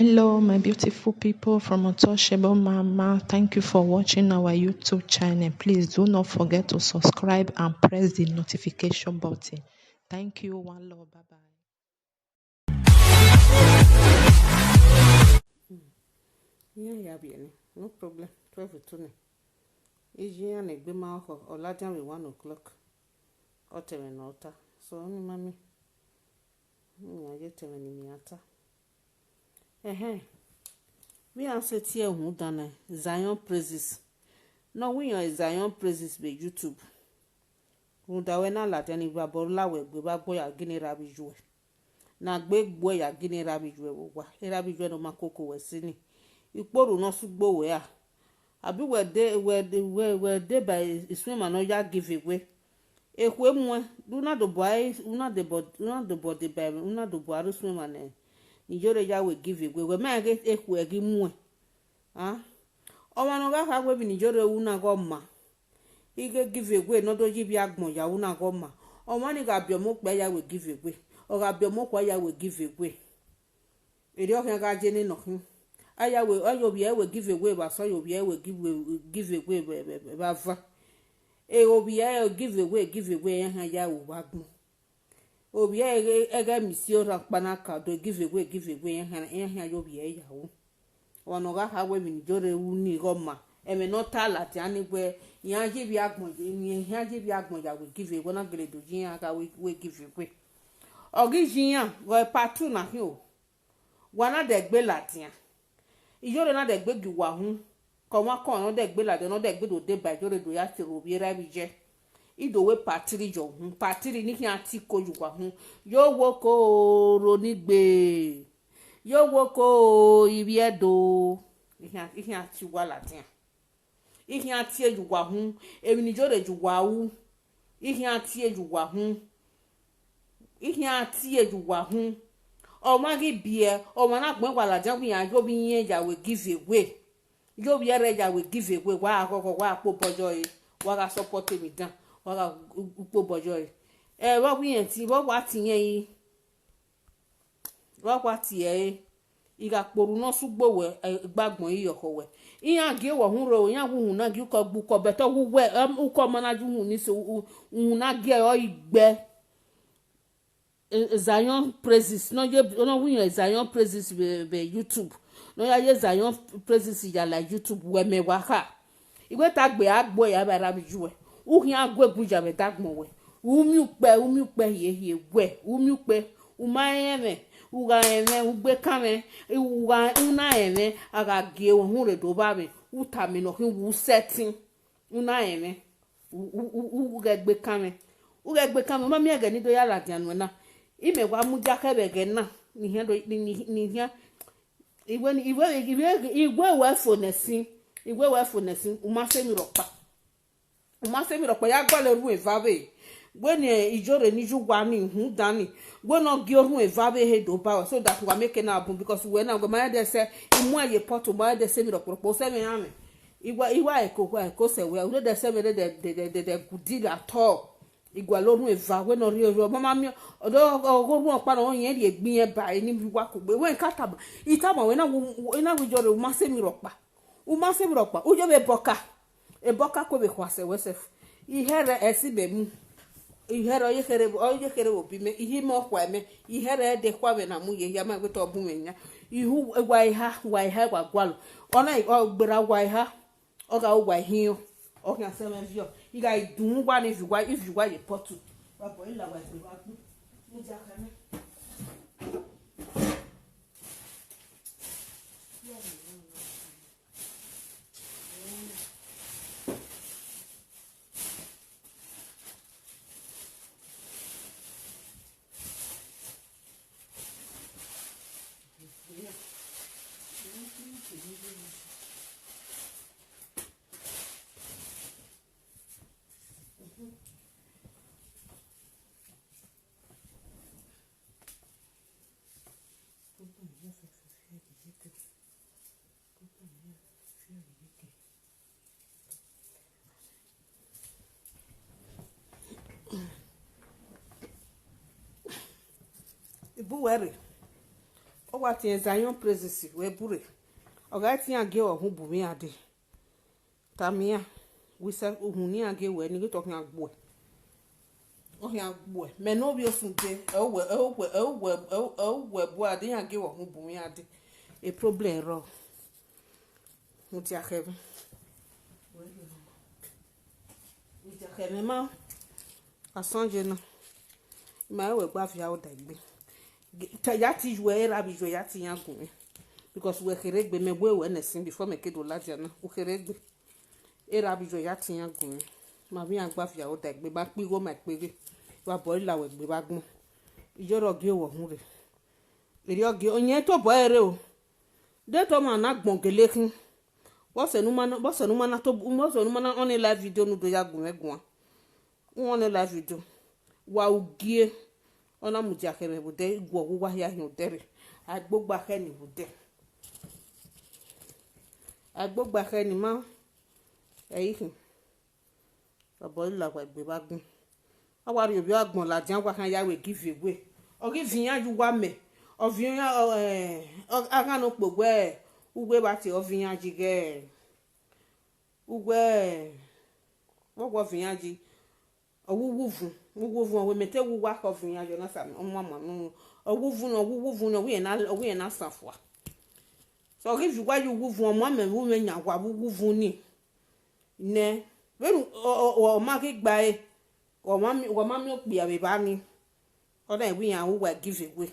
Hello, my beautiful people from Untouchable Mama. Thank you for watching our YouTube channel. Please do not forget to subscribe and press the notification button. Thank you. One love. Bye bye. Yeah, yeah, no problem. 12 to 2. Iji ya na-egbe m ahụ ọlajanwe 1 o'clock. O tere na ọta. So, onye mami. Ya je tere ni ata. We answer tie hu dana Zion Praises. No, we are Zion Praises be YouTube. Unda we na la tani gba borla we gbe ba gbo ya gini rabi juwe. Na gbe gbo ya gini rabi juwe wa. E rabi juwe no makoko we sini. Ikporu no sugbo we a. Abi we de by swim no ya give away. Ekwe mu una do boy una de body by una do boy swim and njore ya we give away. We ma get ekwe gi mu. Ah. O ma no ga ha we bi njore una go ma. Ige give away no do ji bi agbon ya una go ma. O ma ni ga bi omo pe ya we give away. O ga bi omo kwa ya we give away. Eri o kan ga je ni no hin. Aya we oyo bi e we give away ba so yo bi e we give away ba va. E o bi e give away han ya wo wa gbon. O bi e ga misio ra panaka do give away han yo bi e ya wo. Wono ga ha we mi jore wu ni goma. E me no tala ti ani gbe yan ji bi agbon ni yan ji bi agbon ya we give away na gele do jin aka we give away. Ogi jiyan go part 2 na hi o. Wana de gbe latian. Ijore na de gbe giwa hun ko wa ko no de gbe la de no de gbe do de ba ijore do ya ti ro bi ra bi je ido we patiri jo hun patiri ni ki ati ko juwa hun yo wo ko ro ni gbe yo wo ko ibi edo ihe ati wa la tin ihe ati ejuwa hun emi ni jore juwa wu ihe ati ejuwa hun ihe ati ejuwa hun o ma gi bie o ma na gbon wala jan wi an yo bi yen ya we give away yo bi ere ya we give away wa akoko wa po bojo yi wa ga support me dan wa ga po bojo yi wa wi yen ti bo wa ti yen yi wa wa ti e iga poru no sugbo we gbagbon yi yoko we iyan ge wo hun ro yan wu hun na gi ko gbu ko beto wu we u ko mo na ju hun ni so hun na ge o igbe Zion Praises no we Zion Praises be YouTube no ya ye Zion Praises ya la YouTube we me wa ha igwe ta gbe agbo ya ba ra bi juwe uhin agbo buja be dagbon we umi upe ye we umi upe uma eme uga eme ugbe kame uga una eme aga ge ohun re do ba be uta mi no hin wu setting una eme uga gbe kame ma mi aga ni do ya la dianu na ime wa muja kebege na ni hendo ni hia igwe we fonesin uma se mi ropa ya gbale ru evabe gbe ni ijore ni jugwa ni hu dani gbe no gi orun evabe he do ba so that we make na abun because we na go ma de se imu aye poto ma de se mi ropa se mi ame iwa eko se we de se me de gudi at all igwa lorun eva we no ri oro mama mi odo ogorun opa no yen ri egbin e ba ni bi wa ko gbe we nkata itama we na we jore uma se mi ropa ujo be boka ko be kwase wesef ihere esibe mu ihere oyekere obi me ihe me okwa me ihere de kwa be na mu ye ya ma gbe to bu menya ihu wa iha gwa gwalo ona ogbera wa iha oga ugwa hiyo okan se me vio iga idun gwa ni if you gwa ye potu wa bo ila wa se wa ku mu ja kan ibu were o what in Zion praises we bure oga ti age ohun bumi ade tamia we say ohun ni age we ni to kan agbo ohun agbo me no bi ofunte ewe bo ade age ohun bumi ade a problem ro muti akebe muti akebe ma asanje na ma ewe gba fi awo dagbe yati we era bi jo yati yangun because we keregbe me we na sin before me kedo ladia na we keregbe era bi jo yati yangun ma bi agba fi awo dagbe ba pigo ma pere wa bo la we gbe ba gbon ijoro ge wo hun re eri oge onye to bo ere o de to ma na gbon gelekin bo se nu mana to mo so nu mana on live video nu do yagun egun won live video wa ugie ona muti akere bude igwo ogwa ya hin odere agbogba ke ni bude agbogba ke ni ma eyin babo la wa gbe ba gun awari obi agbon la jan wa kan ya we give away o give yan ju wa me o vi yan aga no pogwe ugwe ba ti o vi yan jige ugwe wo vi yan ji owuwu we mete wu wa ko fun ya jo na sa mama no owuwu no we na sanfo so if you wa you wuvu o mama wu me nya wa wuwu ni ne we o ma ki gba e o mama o pe ya be ba ni o da we yan we give away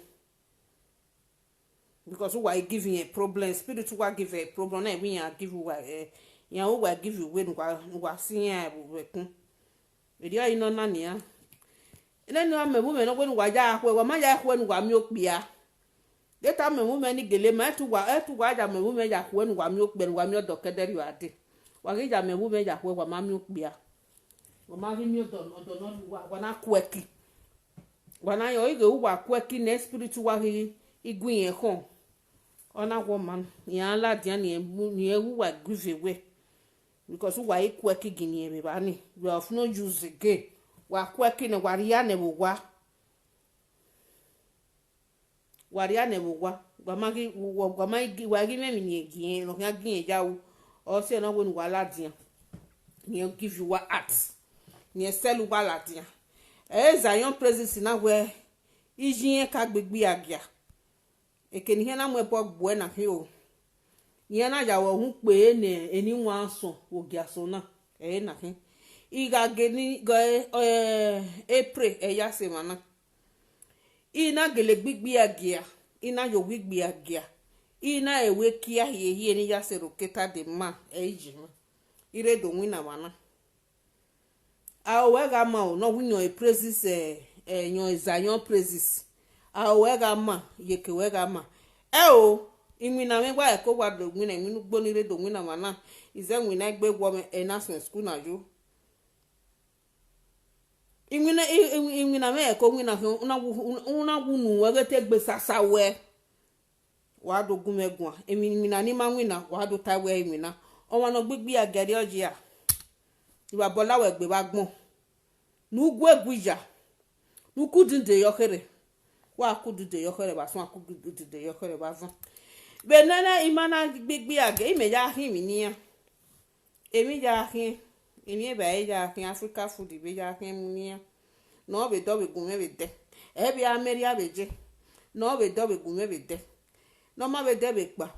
because we are giving a problem spiritual give a problem na we yan give we yan we give away ngwa sin ya we kun video ino na ni ya ile ni ame mu me no kwenu waja akwe wa ma ya kwenu wa mi okpia data me mu me ni gele ma etu wa ja me mu me ja kwenu wa mi okpe wa mi odokederi wa de wa ge ja me mu me ja kwe wa ma mi okpia wa ma gi mi odo no wa na kweki wa na yo ige wa kweki na spiritual gi igun yen kon ona woman ya la dia ni ewu wa give away because why kweki gini ebe bani we of no use again wa kweki ne waria ne bugwa gwamagi wa gi me ni egi no ya gi ejawu o se no wonu wala dia ni give you wa art ni sell wala dia Zion praises na we ijin ka gbegbi agia ekeni he na mo ebo gbo na he o yen na ja wo hu pe ne eni wan so ogi aso na na hin iga geni go April ya se mana ina gele gbigbi agia ina yo gbigbi agia ina ewe kia ye ni ya se roketa de ma eji ma ire do wina mana awe ga ma no winyo e praises yon Zion praises awe ga ma yeke we ga ma o imina me gba eko wa do gwina iminu gbo ni re do gwina mana ize gwina gbe gwo me enhancement school na jo imina me eko gwina una wunu we te gbe sasa we wa do gume gwa imina ni ma gwina wa do ta we imina o wa no gbigbi agere oji a iwa bola we gbe ba gbon nu gwe gwija nu kudinde yokere wa kudude yokere ba so akudude yokere ba fun benana imana gbigbi age ime ja hin mi niya emi ja hin emi ba ja hin Africa food be ja hin mu niya no be do be gume be de e bi America be je no be do be gume be de no ma be de be pa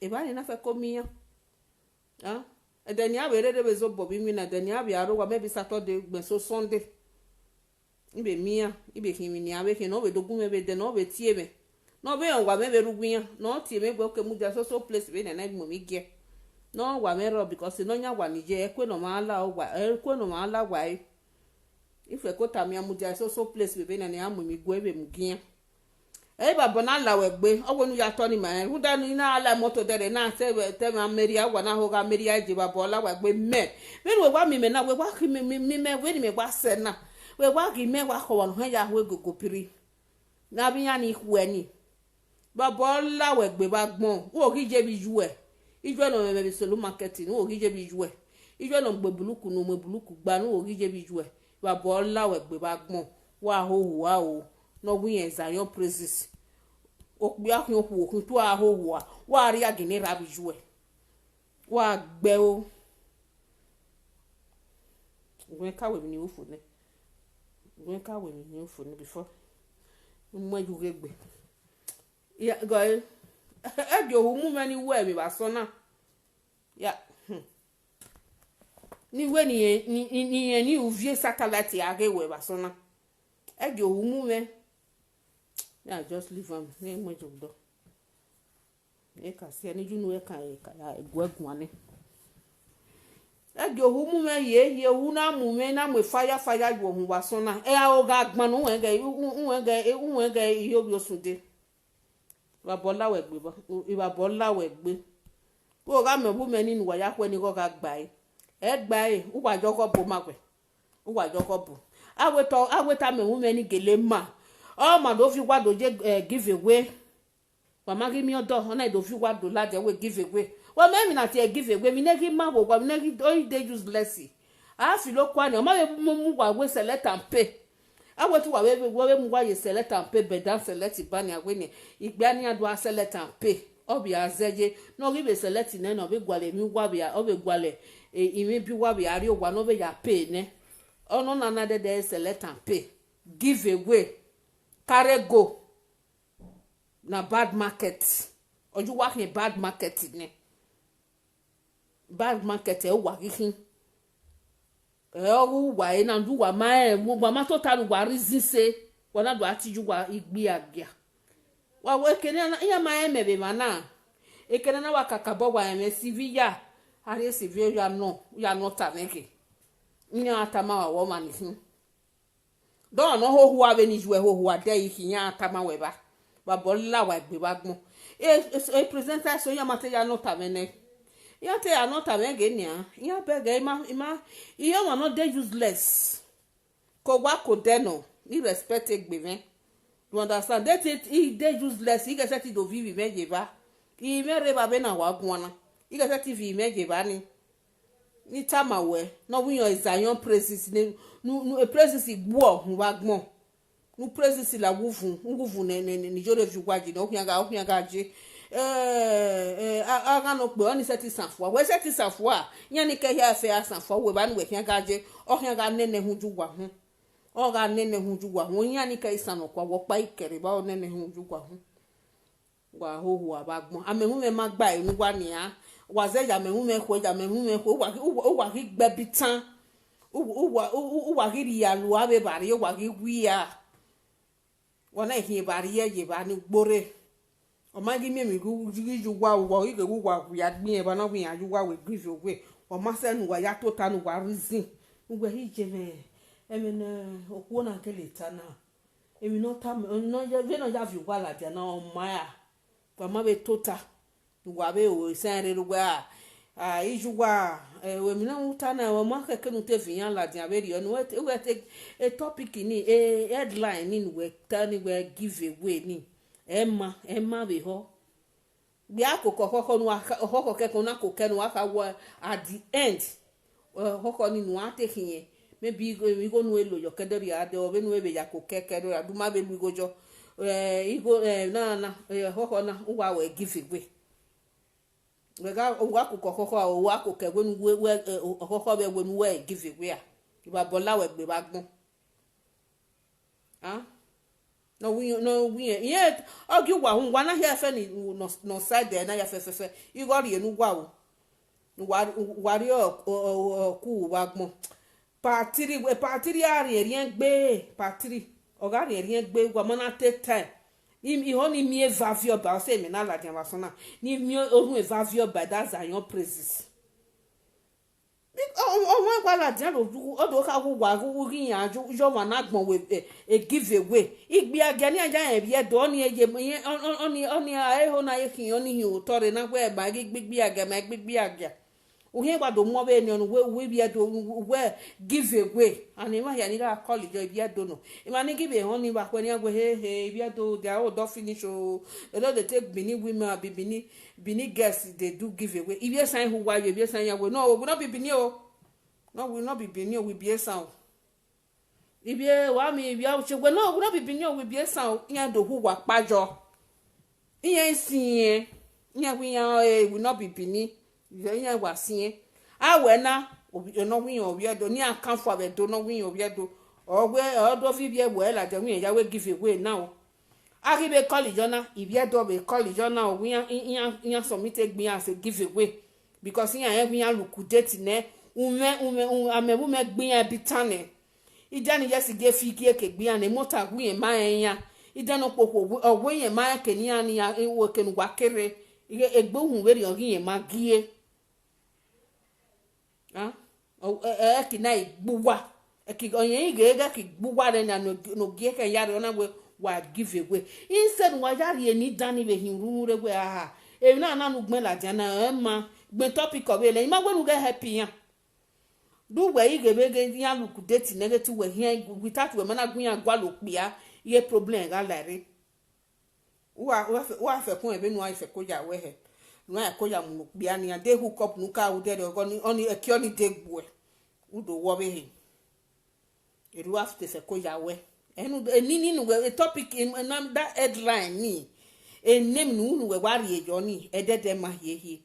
e ba ni na fe ko miyan edeni abere de be zo bobi mi na deni abi aro wa maybe Saturday gbe so Sunday ibe miyan ibe hin mi ni abe hin no be do gume be de no be tie me no be on wa me be rugunya no tie me gbe ke mu ja so place be na igbo mi ge no wa me ro because no nya wa ni je ekwe no ma ala o wa ekwe no ma ala wa ife ko ta mi amu ja so place be na ni amu mi gwe be mu gian baba na la we gbe owonu ya to ni ma hu da ni na ala moto dere na se te ma meria wa na ho ga meria je baba la wa gbe me we wa mi me na we wa ki me we ni me wa se na we wa ki me wa ko won han ya we gogo piri na bi ya ni hu eni baba la we gbe ba gbon wo ki je bi ju e ijo no me be solo marketing wo ki je bi ju e ijo no gbe buluku no me buluku gba no wo ki je bi ju e baba la we gbe ba gbon wa ho wa o no we Zion praises okpi ahun oku okun to aho wa wa ri agini rabiju e wa gbe o gwen kawe mi ni ufu ne gwen kawe mi ni ufu ne before mo ju gbe ya go e di ohun mu ni we mi ba so na ya ni we ni uvie satellite age we ba so na e di ohun mu me yeah, just leave am ni mo ju do e ka se ni junu e ka ya egwegun ani e di ohun mu me ye hu na mu me na mo fire ju ohun wa so na e a o ga gbon nu we ge iyo bi osunde wa bola we gbe ba iba bola we gbe o ga me bu me ni wa ya pe ni ko ga gba e gba e u wa joko bo ma pe u wa joko bo aweta me wu me ni gele ma o ma do fi wa do je give away wa ma gi mi odo ona do fi wa do la je we give away wa me mi na ti give away mi ne gi ma wo wa mi ne gi o dey useless a fi lo kwa ni o ma we mu wa we select and pay awetu wa we mu wa ye select and pay be dan select ba ni awe ni igbe ani adu a select and pay obi azeje no gi be select ne no be gwale mi wa be o be gwale imi bi wa be ari o wa no be ya pay ne ono na de select and pay give away carry go na bad market oju wa ke bad market ne bad market e wa kikin o wa e na du wa ma to ta wa reason say wa na do atiju wa igbi agia wa we kene na ya ma emebe mana e kene na wa kakabo wa eme cv ya ari cv ya no ta neke nya atama wa wo ma ni do no ho hu ave ni juwe ho hu ade yi nya atama we ba bola wa gbe wa gbon e presenter so ya mate ya no ta mene ya te ya no ta mege ni a ya bege ima iyo wa no dey useless ko wa ko deno irrespect egbe you understand that it dey useless he get it do vivi meje ba i mere ba be na wa gun na he get it vi meje ba ni tama we no we your Zion praises ni nu praises igbo ohun wa gbon nu praises la wufu ni jore fi gwaji no okan ga je aga no pe oni seti sanfo we seti sanfo a yan ni ke ya fe asanfo we ba nu we kan ga je okan ga nene hunju gwa hun o ga nene hunju gwa hun yan ni ke isano kwa wo pa ikere ba o nene hunju gwa hun wa ho ho abagbon amehun me ma gba enu gwa ni a waze ya mehun me ko wa ki gbe bitan o wa ki ri alu abe bari o wa ki wi ya wona hin bari ye ba ni gbore o ma gi mi gu ju wa wo ige gu wa ya gbin e ba na gbin aju wa we give ogwe o ma se nu wa ya to ta nu wa reason ngwe hi je me emi na okwo na kele ta na emi no ta no je ve no ja fi wa la dia na o ma ya pa ma be to ta wa be o se re lugwa ijuwa we mi na uta na wa ma keke nu te vian la dia be ri onu we take a topic ni a headline ni we tani we give away ni emma be ho bi akoko nu akoko keke na ko kenu aka wa at the end hoko ni nu ate hiye maybe we go nu elo yo kedori ade o be nu ebe ya ko keke do adu ma be lu gojo igo na hoko na uwa we give away wega wa kokoko o wa kokego nu we okoko be we nu we give away a iba bola we gbe ba gbon no we yet ogi wa hun wa na here fe ni no side there na ya fe igo ri enu gwa o wa ri ku wa gbon patiri ari rien gbe patiri oga ri rien gbe gwa mo na take time ni ho ni mi evavio ba se mi na la dia wasona ni mi ohun evavio ba that Zion praises o wa gba la dia lo o do ka ku wa ku ri yan ju jo wa na gbon we a give away igbi aga ni aja yan bi e do ni eje oni a ho na ye kin oni hi o tore na gbe ba gbigbi aga ma gbigbi aga uhe gba do mo be ni onu we bi e do we give away ani ma ya ni ga call jo bi e do no e ma ni give e hon ni ba pe ni agwe he bi e do they all don't finish o they don't take bini women abi bini girls they do give away if you sign who why you be sign we no we not be bini o no we not be bini o we be sound if you wa mi bi a che we no we not be bini o we be sound yan do hu wa pajo Iyan sin iyan we will not be bini iyan wa sin awe na obi no we obi do ni account for do no we obi do ogwe odo fi bi ewe la je we ya we give away now ari be call jona ibi do be call jona o we iyan submit gbin as a give away because iyan we liquidate ne amebu me gbin e bitane idani yes ge fi ki ke gbin an motor we ma eyan idano popo ogwe yen ma ke ni ani ya wo ke nu wakere egbohun weri ogi yen ma gie ah ki na igbuwa ki oyen ige ki gbuwa re na no gie ke yare ona we wa give away instead wa yare ni dani be hin rumure we aha e na nu gbon la jana ma gbon topic of ele ma we nu get happy yan do we ige be ge yan look date negative we here without we mana gun yan gwa lo pia ye problem ga lare wa fe kun ebe nu ai fe ko ya we he nu ai ko ya mu bia ni ade hook up nu ka u de go ni oni e ki oni de gbo u do wo be he e ru after fe ko ya we enu ni nu we topic in that headline ni e name nu we wa ri ejo ni e de ma ye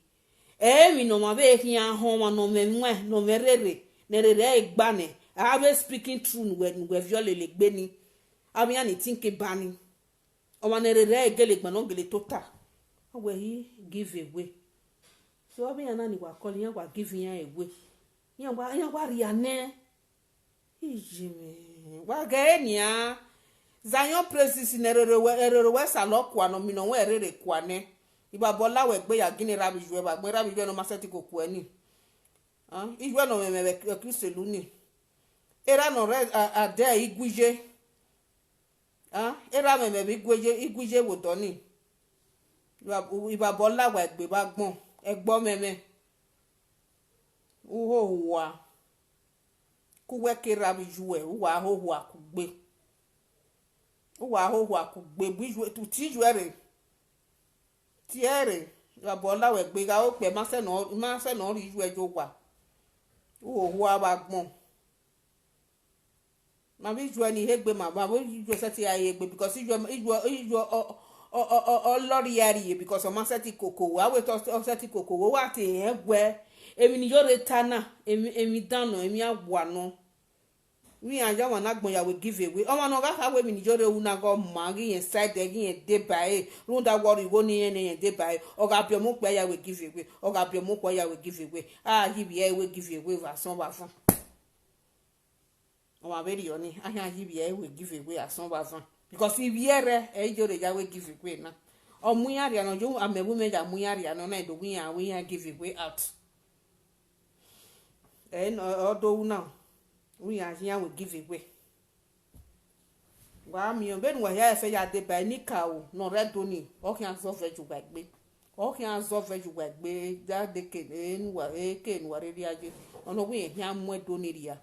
e mi no ma be hi ahon ma no me nwa no me rere ne rere egba ne I be speaking true nu we viole le gbe ni abi ani tinke bani o manere re gele gbon gele total o we he give away so abi ana ni wa call yan wa give yan away yan wa ri ane ijime wa ge nia Zion praises nerere we salo kwa no mi no we rere kwa ne iba bola we gbe ya gini rabi juwe ba gbe rabi juwe no maseti ko ku eni ijuwe no me Kristelu ni era no re ade igwije era me igwije wo do ni iba bola we gbe ba gbon egbo meme uho wa ku we ke rabi juwe wa ho wa ku gbe wa ho wa ku gbe bi tu ti juwe re tiere iba bola we gbe ga o pe ma se no ri juwe jo wa uho wa ba gbon ma bi ju ani hegbe ma ba bo ju se ti aye gbe because ijo olori ari because o ma se ti koko wa we to se ti koko wo wa ti egwe emi ni yo retana emi dano emi agwa no we anja wa na gbon ya we give away o ma no ga ka we mi ni yo re una go ma gi yen side gi yen de bae runda worry wo ni yen de bae o ga bi o mo pe ya we give away o ga bi o mo ko ya we give away yi bi we give away va son ba fun o ma beri oni anya yi bi we give away ason ba fan because if yere jo re ja we give away na o mu ya ria no jo amebu me ja mu ya ria no na do we ya give away out no odo una we ya we give away wa mi o benu wa ya fe ya de ba ni ka o no re do ni o kan so fe ju gbagbe o kan so fe ju gbagbe ja de ke nu wa re ri aje ono we ya mu do ni ria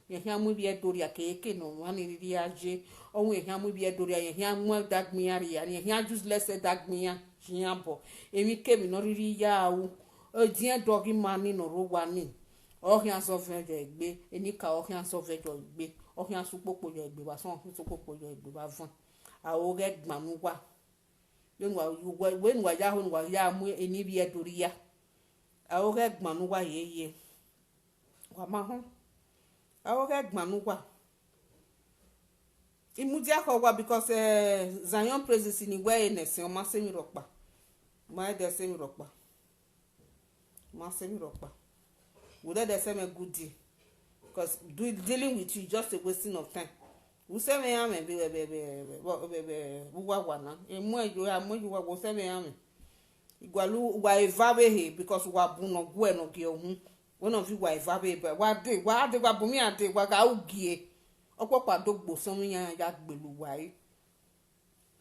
yehia mu bi edoria keke no wani ri aje ohun yehia mu bi edoria yehia mu dagmia ri ya yehia useless dagmia jiambo emi kemi no ri ya o odien dogi mani no ro wani ohia so fejo egbe enika ohia so fejo egbe ohia su popo jo egbe wa so su popo jo egbe ba fun awo ge gbanu wa wen wa ya hun wa ya mu eni bi edoria awo ge gbanu wa yeye wa ma hun awo ge gbanu wa imudia ko wa because Zion praises ni we enese o ma se mi ropa ma de se mi ropa would they say me good deal because dealing with you just a wasting of time we say me am be wa na emu ejo amoju wa go say me am igwalu wa evabe he because wa bu no gwe no ge ohun one of you wa evabe be wa de wa bu mi ade wa ga ugie opopa dogbo so mi yan ya gbelu wa yi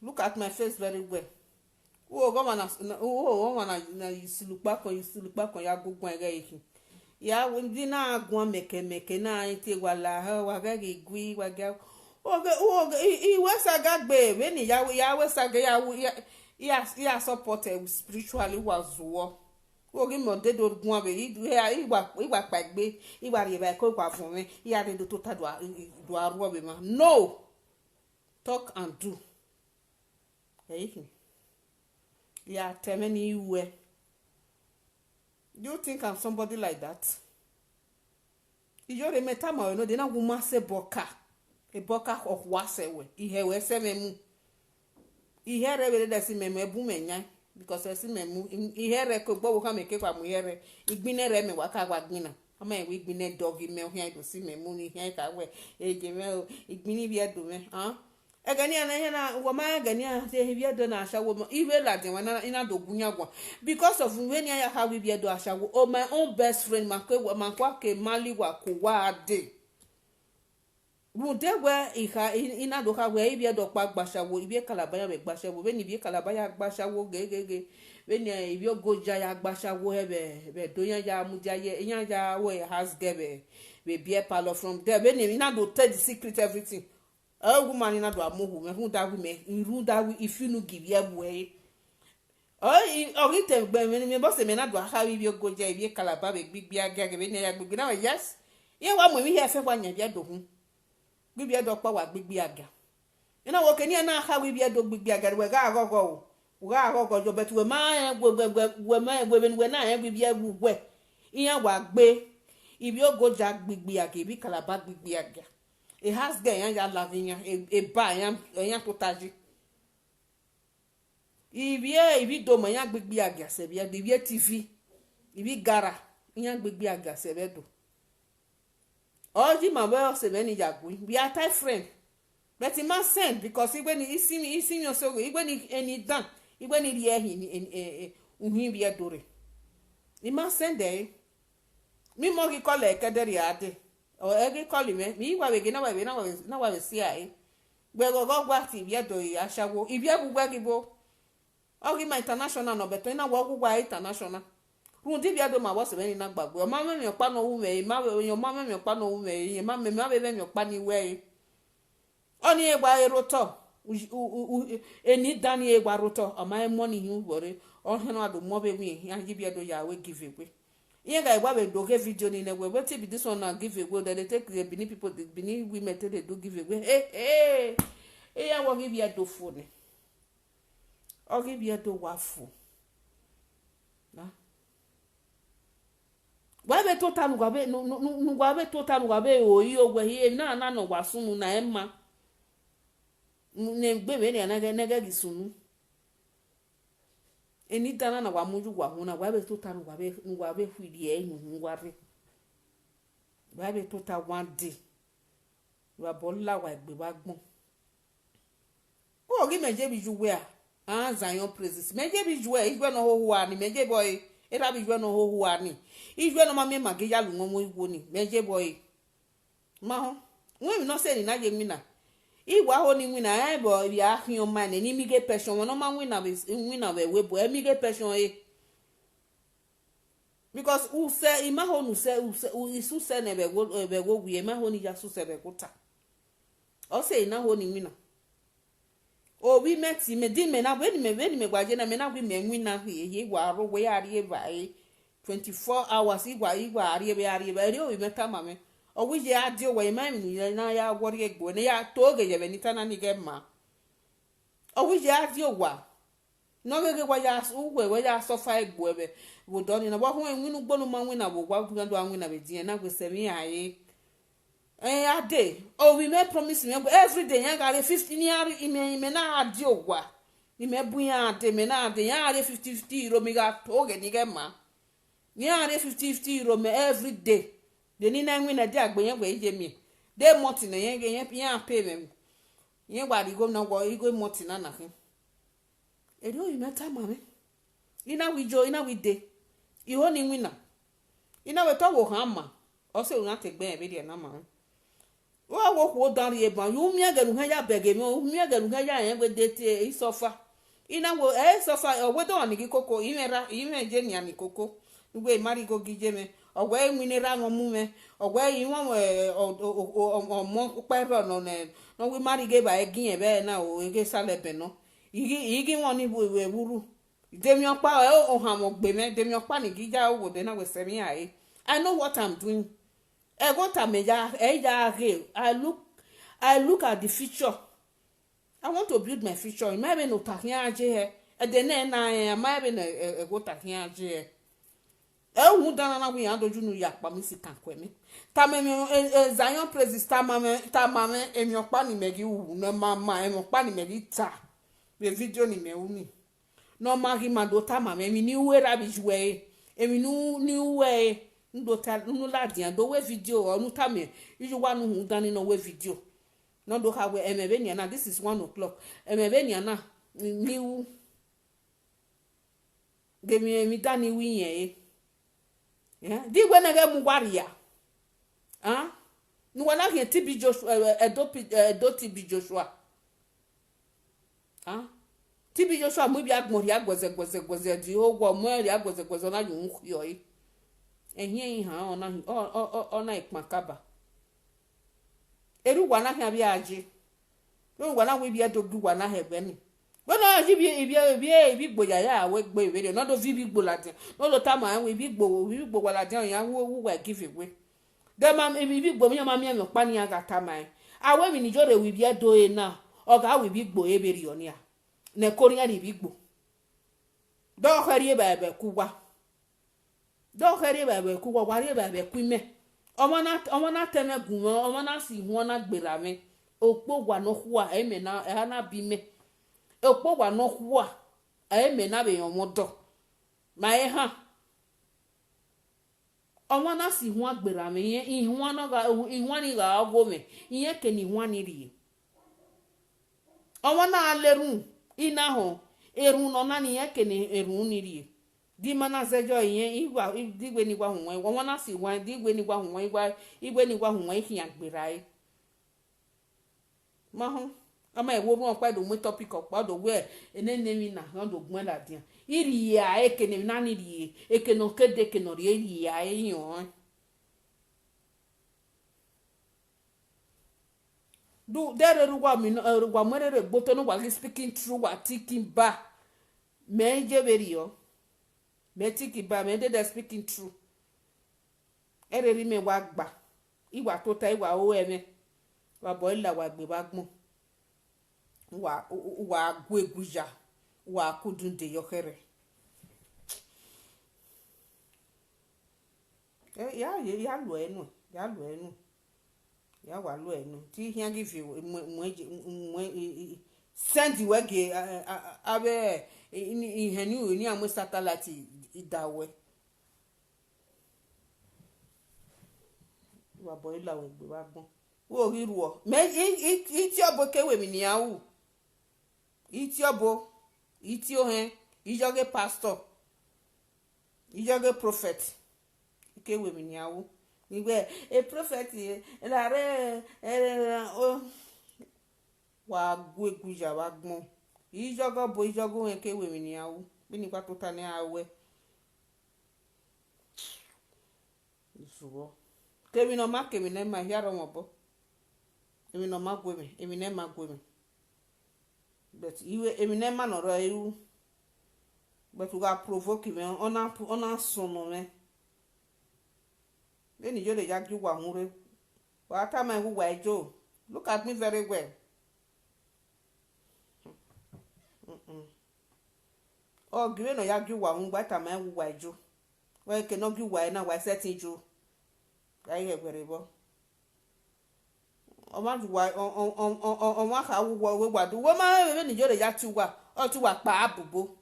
look at my face very well wo go mana na isilupa kan ya gugun ege yi ya ndi na agun meke na ite wala ha wa ga gui wa ga o i wesa ga gbe we ni ya wesa ga ya support spiritually was wo o gi mo de do gun abe igba pagbe igba ri ba ko kwa fun mi ya de to ta do aru obe ma no talk and do hey ya temeni iwe. Do you think I'm somebody like that? Ijo remeta ma no de na guma se boka. E boka of wasewe. Ihe we se memu. Ihe re we de si memu ebu menya because e si memu ihe re ko gbo ka me ke kwa mu ihe re. Igbine re me waka gwa gbina. Ama e we igbine dog me o hian do si memu ni hian ka we e je me o igbini bi edo me. Egani ana hena woma egani a se hibia do na ashawo mo iwe la de wana ina do gunya gwa because of when ya how we be do ashawo oh my own best friend makwa ke mali wa ko wa de bu de we iha ina do ka we ibe do pa gbashawo ibe kalabaya be gbashawo be ni ibe kalabaya gbashawo gegege be ni ibe goja ya gbashawo be do yan ya mujaye yan ya we has gebe be beer parlor from there be ni ina do tell the secret everything. Woman in a move, who that we may, in that we if you no give your way. Oh, it when me boss may not how you go jay, be calabar, big beer gag, yes. You want when we have one year do whom. Give your dog power, big beer gag. You know what can you now how we be a dog big beer gag, where I go. Go, but we my women when I am with you wet. In your work bay. If you go jack big beer, give me calabar big beer gag. It has gay ya lavinha e ba ya potaji ibi do ma ya gbegbi aga se bia de bia tv ibi gara ya gbegbi aga se be do oji ma we se be ni jagu we are type friend but it must send because when he see me so when he any dan when he hear he uhin bia dore it must send there mi mo ki call e kedere ade o ege call me wa we na wa see ai we go gwa ti bia do ashawo ibia bugwa gibo ogi ma international no beto na wa gwa international run di bia do ma wo se be ni na gbagbe o ma me mi pa no wu me ma we yo ma me mi pa no wu me ma me be mi pa ni we oni egba eroto eni dani egba roto o ma money hu bore o heno ado mo be mi ya ji bia do ya we give away. Here guy we do get video ni we wait be this one now give away then they take the Benin people the Benin women tell they do give away hey I will give you do phone I'll give you do wafu na wa be total ngwa be no ngwa be total ngwa be oyi ogwe hi na no wasunu na emma ne gbe be na ga gisunu eni dana na wa muju wa huna wa be total ngwa be fidi e ngwa re wa be total one day wa bolla wa gbe wa gbon o gi meje bi juwe a Zion praises meje bi juwe igwe no ho wa ni meje boy era bi juwe no ho wa ni igwe no ma me mage ya lu mo igwo ni meje boy ma ho we mi no say ni na je mi na iwa ho ni wina bo ya hion man ni mi ge pension no ma wina we bo mi ge pension because u se ima ho nu se u isu se ne be go wi ma ho ni ja su se be kuta o se ina ho ni wina o wi meti me di me na we ni me gwaje na me na wi me wina ye wa ro we ari e ba 24 hours igwa ari e ba ri o wi meta ma me o wi je adi o we ma mi na ya wori egbo ne ya to ge je be ni tana ni ge ma o wi je adi o wa no ge wa ya we ya so fa egbo ebe wo do ni na wa hu enwinu gbonu ma wina wo gwa gu ndo anwina be di na gwe se mi aye ade o wi me promise me every day ya ga 50 ni ari ime na adi o wa ime bu ya ade me na ade ya ari 50 euro mi ga to ge ni ge ma ni ari 50 euro me every day de ni na nwi na di agbenye gwe ije mi de moti na yen ya pay me yen gwa di go na go igo moti na na hin e do imeta mame ina wi de iho ni nwi na ina we to wo han ma o se una te gbe e be de na ma wo ko dan ri e ban yu mi agaru han ya bege mi o mi agaru han ya yen gwe de ti isofa ina wo sofa o we do ni koko ime je ni ani koko ngwe mari go gije me ogwe nwinera ngomu me ogwe yiwon omo pero no we mari ge ba egin e be na o ege sale be no igi won ni we wuru demi opa o han mo gbe me demi opa ni gija o de na we se mi ai I know what I'm doing e go ta me ja I look at the future. I want to build my future. Maybe no takia aje he edene na ma be na ego takia je hu dana na wi ando junu ya pa mi sika kwemi ta me Zion Praises ta mama emi opa ni megi wu na mama emi opa ni megi ta be video ni me uni no ma gi mando ta mama emi ni we ra bi jwe emi nu ni we ndo ta nu la dia do we video onu ta me iju wa nu hu dana no we video no do ha we emi be ni na this is 1 o'clock emi be ni na ni gemi mi dani wi yen yeah di we na ga mu waria no wana he TB Joshua edo TB Joshua TB Joshua mu bi agbon ri agboze di ogwo mu ri agboze na yu nkuyo yi ehie ha ona ikmakaba eru wana ha bi aje eru wana we bi edo gbu wana ha gbe ni bona ji bi gboya ya we gbo iwe no do vi gbo ladin no lo ta ma we bi gbo wala din ya wo we give away dem am bi gbo mi ma mi pa ni aga ta ma awe mi ni jore we bi edo e na oga we bi gbo eberi oni a na koria ni bi gbo do khari ba be kuwa wari ba be kuime omo na teme gun omo na si hu na gbera mi opo wa no huwa e me na e na bi me opo wa no huwa e me na be yon modo ma e ha omo na si hu agbera mi yen ihu na ga ihu ni ga ago me yen ke ni hu ni ri omo na alerun ina ho erun no na ni yen ke ni erun ni ri di mana zejo yen igwa digwe ni gwa hu wen omo na si wan digwe ni gwa hu wen igwe ni gwa hu wen hi agbera e ma ho ama ewo mo pa do mo topic opa do we enene mi na do gbon la dia iri ya ekene na ni ri ekeno kede keno ri iri ya eyan do dere ruwa mi ruwa mo re gboto no wa speaking true wa thinking ba me je beri yo me thinking ba me de speaking true ere ri me wa gba iwa to ta iwa o eme wa boy la wa gbe ba gbon wa gweguja wa kudunde yokere ya lo enu ya wa lo enu ti hian give you send we ge abe ihenu ni amu satellite idawe wa boy la we gbe wa gbon wo riru o me iti obo kewe mi ni awu iti obo iti ohen ijoge pastor ijoge prophet kewe mi ni awu niwe e prophet la re o wa gweguja wa gbon ijogo bo ijogo hen kewe mi ni awu bi ni pa to ta ni awe isuwo kemi no ma kemi na ma hiaro mo bo emi no ma gwe mi emi na ma gwe mi but iwe emi na ma no ro iru but we provoke me ona sono me beni jo le ja ju wa hunre wa ta ma hu wa ejo look at me very well o gbe no ya ju wa hun gba ta ma hu wa ejo wa ke no ju wa na wa setting jo ai egbere bo o ma ju wa o ma ka wu wa we gba du wo ma beni jo le ja tu wa pa abubo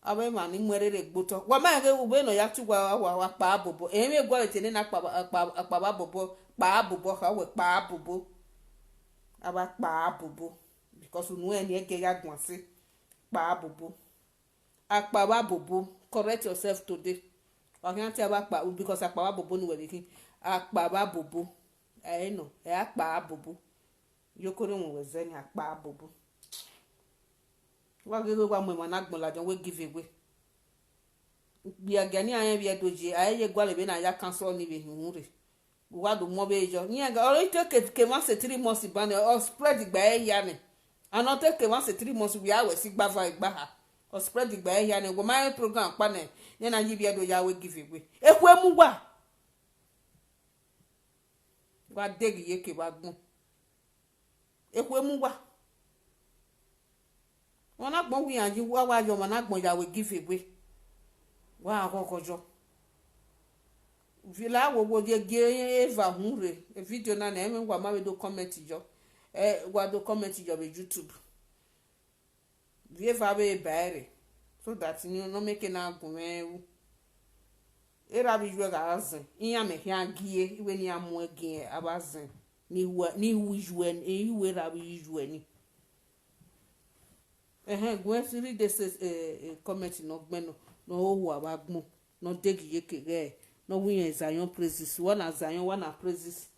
abe ma ni mwerere gboto wa ma ge ugbe no ya tugwa wa pa abobo emi gwa etene na pa abobo pa abobo ka we pa abobo aba pa abobo because unu eni ege ya gwan si pa abobo apa abobo correct yourself today wa kan ti aba pa because apa abobo ni we kin apa abobo no e apa abobo yokore won we ze ni apa abobo wa gege wa mo na gbon la jon we give away bi agani ayen bi edoje ayeye gwa le be na ya cancel ni be hunre wa do mo be jo ni aga o take ke ma se 3 months ban o spread gba e ya ni and take ke ma se 3 months we awe si gba va igba ha o spread gba e ya ni go my program pa na ni na yi bi edoje we give away eku emu wa degi yeke wa gbon eku emu wana gbon wi anji wa yo mana gbon ya we give away wa akokojo vila wo je ge eva hunre e video na eme wa ma we do comment jo wa do comment jo be YouTube vi eva be bare so that you no make na gun ewu era bi jo ga azin iya me hia gie iwe ni amu gie abazin ni wu juen iwe ra bi juen gwen si read this comment no gbeno no ohu abagbon no degi yekege no win Zion praises one na Zion one na praises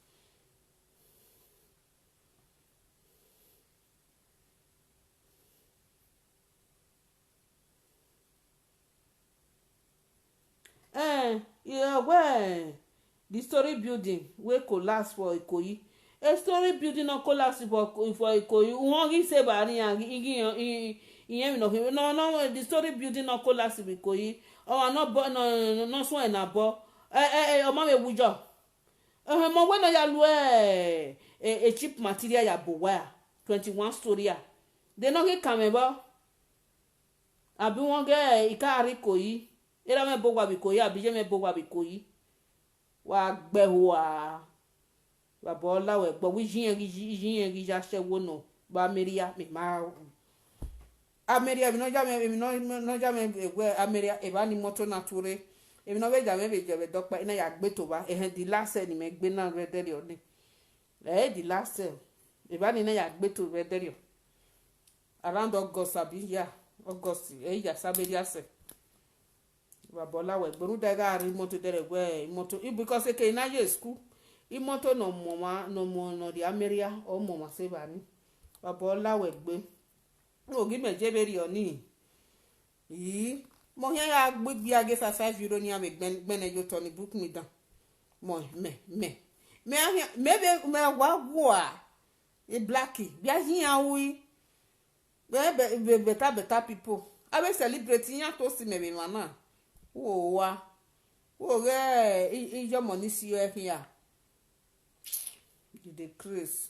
yeah well the story building wey collapse for Ikoyi a story building no collapse for Ikoyi won gi se bari yan iyen mi no the story building no collapse for Ikoyi o no so e na bo o ma me wujo mo we no ya lu a cheap material ya bo wa 21 story ya they no get kamebo abi won ge ikari Ikoyi era me bo wa Ikoyi abi je me bo wa Ikoyi wa gbe wa baba lawe gbo wi yin ri ja sewo no ba Ameria me ma Ameria mi no ja me egwe Ameria e ba ni moto na ture e mi no be ja me be je be dopa ina ya gbe to ba the last ni me gbe na re dere oni the last e ba ni na ya gbe to re dere around August abi ya August ya Saberia se baba lawe gbo da ga ri moto dere gwe moto because ke na ye school imoto no mama no mo no di Ameria o mama se ba ni baba lawe gbe o gi me je beri oni yi mo yan ya gbigbi age 5 euro ni ame gbene yo to ni book me down mo me wa gwa e blacky bi ahin awi be better people abe celebrate yan to si me be mana wo ge ijo money si yo here the craze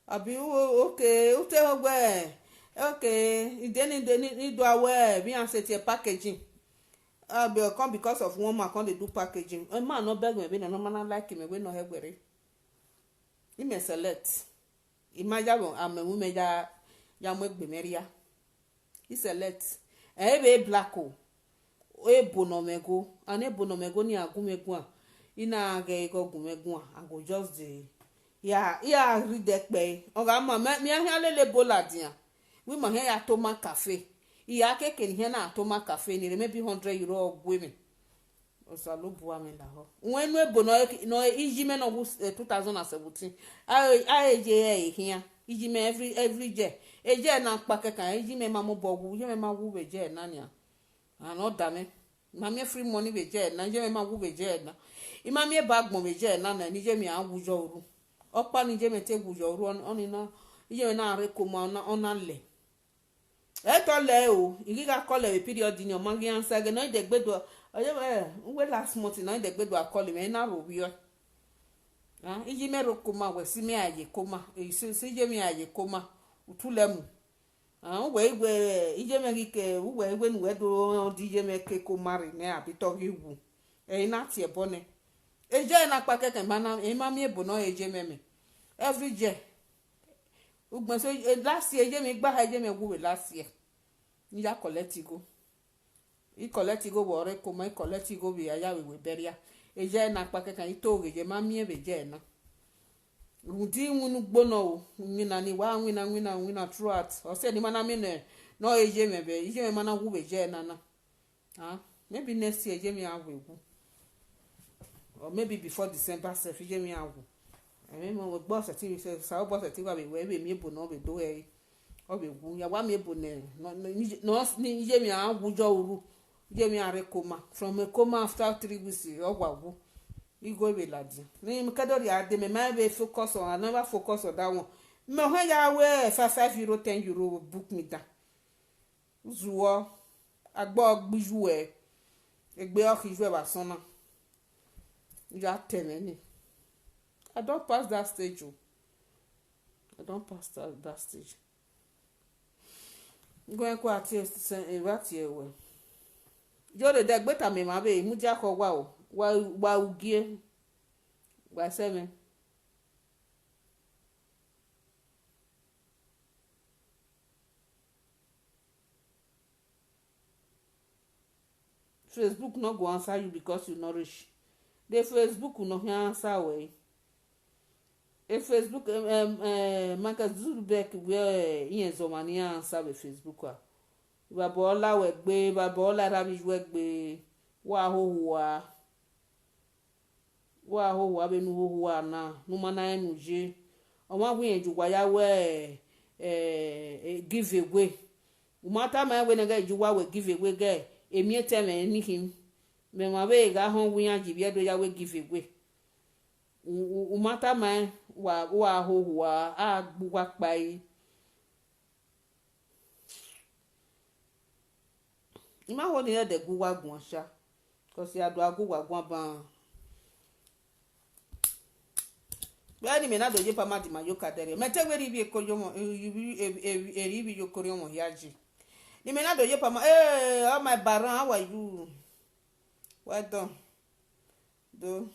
abi okay ute ogbe okay ideni do awe bi an set packaging abi come because of one man come dey do packaging a man no beg me be no man like me we no hegbere he me select imagine amemu me ya mo egbe meria he select be black o ebonomego and ebonomego ni agumegu a ina ge go gumegu a go just dey ya read ekpe oga ma mi ahia lele bola dia we ma ya toma cafe iya keke ni na toma cafe ni maybe 100 euro ogwe mi osalobu ami la ho wenu ebo no ijime no 2017 aje ehia ijime every day eje na pa keka ijime ma mo bogu ijime ma wu beje na nia ano dame ma mi free money beje na ijime ma wu beje na ima mi bag mo beje na ni ijime awujo oru opa ni ijime te wujo oru oni na ijime na re ko ma ona le to le o igiga call e period ni o mangi answer ge no ide gbedo we last month no ide gbedo call me na ro wi o iji me ro koma we si me aye koma si je me aye koma utulemu we ije me gike we nu we do di je me ke koma ri ne abi to gi wu na ti e bone eje na pa keke mana e ma mi ebo no eje me every day ugbo so last year eje me gba eje me wu we last year ni ya collect go I collect go wore ko mai collect go bi aya we beria eje na pa keke ito geje ma mi ebe je na rudi nwunu gbono o nwina ni wa nwina throughout o se ni mana mi no eje me be eje me mana wu be je na maybe next year eje me awu or maybe before December self eje me awu mo we boss ti se sa boss ti wa be we mi ebo no be do obe wu ya wa mi ebo ne no ni ije mi awujo uru ije mi are coma from a coma after 3 weeks ogwagu igo be ladi ni mi kadori ade me ma be focus on I never focus on that one me ho ya we 5 euro 10 euro book me da zuwo agbo gbiju egbe o ki ju e ba sona ya teme ni I don't pass that stage. I don't pass that stage. Going kwa ati ewati ewe. Yo de gbeta me ma be mu ja ko wa o. Wa ugie. Wa 7. Facebook no go answer you because you not rich. The Facebook no answer way. If Facebook Marcus Zuckerberg where in Zomani answer with Facebook ah. Ba bola we gbe ba bola rabi we gbe wa ho be nu ho na no mana enu je o ma wi enju wa ya we give away o ma ta ma we na ga ju wa we give away ga emi eteme ni him me ma be ga ho wi an ji bi do ya we give away o ma ta ma wa ho a gbu wa pa yi ima ho ni de gu wa gun sha ko si adu agu wa gun ban yani me na do je pa ma di ma yo ka dere me te we ri bi ko yo mo eri bi yo ko ri mo yaji ni me na do je pa ma oh my baron, how are you? Well done do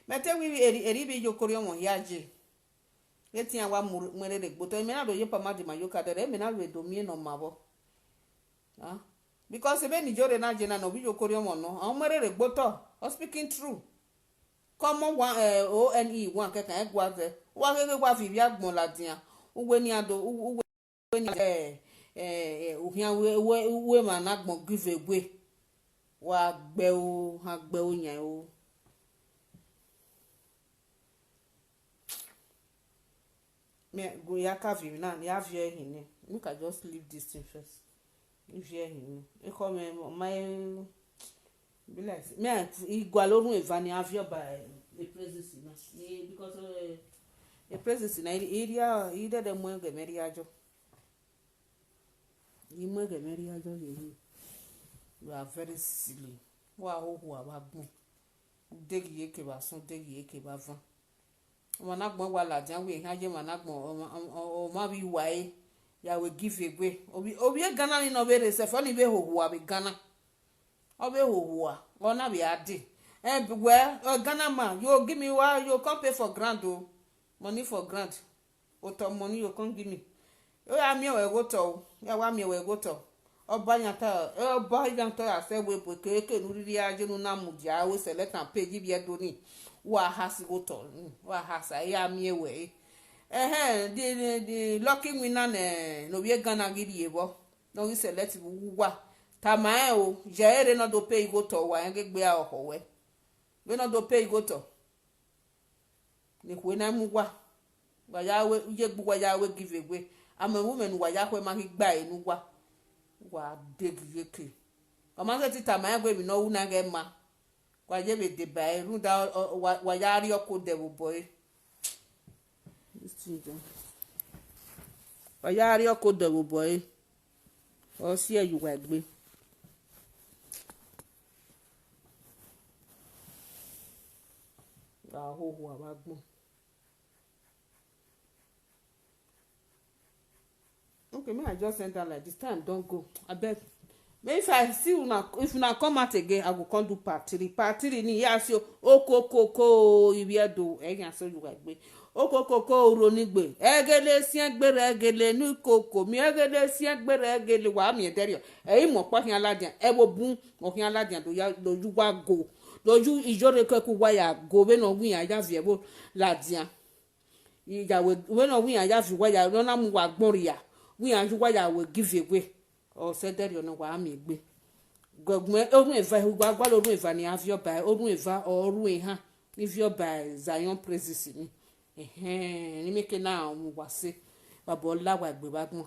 me te we eri bi yo ko ri mo yaji eti an wa mwere de gboto me na do je pa ma di ma yo ka dere me na we do mi no mabo ah because ebe ni jore na je na no bi yo ko ri mo no an mwere de gboto or speaking true. Common one one one keka egwa ze wa gege wa fi bi agbon ladian uwe ni ado uwe ni uhian we ma na agbon give away wa gbe o yan o me go ya ka vi na ni avie hin ni we can just leave this thing first if you hin e come my be like me igwalorun evani avio by a presence na because a presence na area ide de mo ge meri ajo ni mo ge meri ajo ye you are very silly wa ho wa gbon degi yeke ba sun degi yeke ba van o na gbon wa la jan we han je ma na gbon o ma bi wa e ya we give away obi Ghana ni no be re se fo ni be ho wa be Ghana obe hohua ona be ade well Ghana man you give me why you come pay for grant o money for grant o to money you come give me o ya mi we go to ya wa mi we go to oba yan ta ase we bo keke nu ri aje nu na mu dia we select and pay give ye do ni wa has go to wa has ya mi we the lucky winner no be Ghana gidi ebo no we select wa tamae o jere no do pay go to wa ngegbe a ohowe we no do pay go to ni kwe na mu wa ya we je gbu wa ya we give away ama women wa ya kwe ma gba enu wa degi yeke o ma se ti tamae gbe mi no wu na ge ma wa je be de ba ru da wa ya ri oko de bo boy wa ya ri oko de bo boy o si e yu wa gbe ahoho abagbon okay me I just send her like this time don't go abeg if I see if una come out again I go come do part 3 ni ya si okokoko ibiedo eyan so you gbe okokoko uronigbe egele si egbere egele ni koko mi egele si egbere egele wa mi ederio mo pa hin aladian wo bun mo hin aladian do ya loju wa go loju ijore keku waya go be no win aya vie bo ladian iyawe we no win aya fi waya no na mu wa gbon ria win aju waya we give away o se derio no wa mi gbe gogun orun eva gba orun eva ni avio by orun eva orun ehan ni vio by Zion Praises ni ni make na mu wa se babo lawa gbe bagbon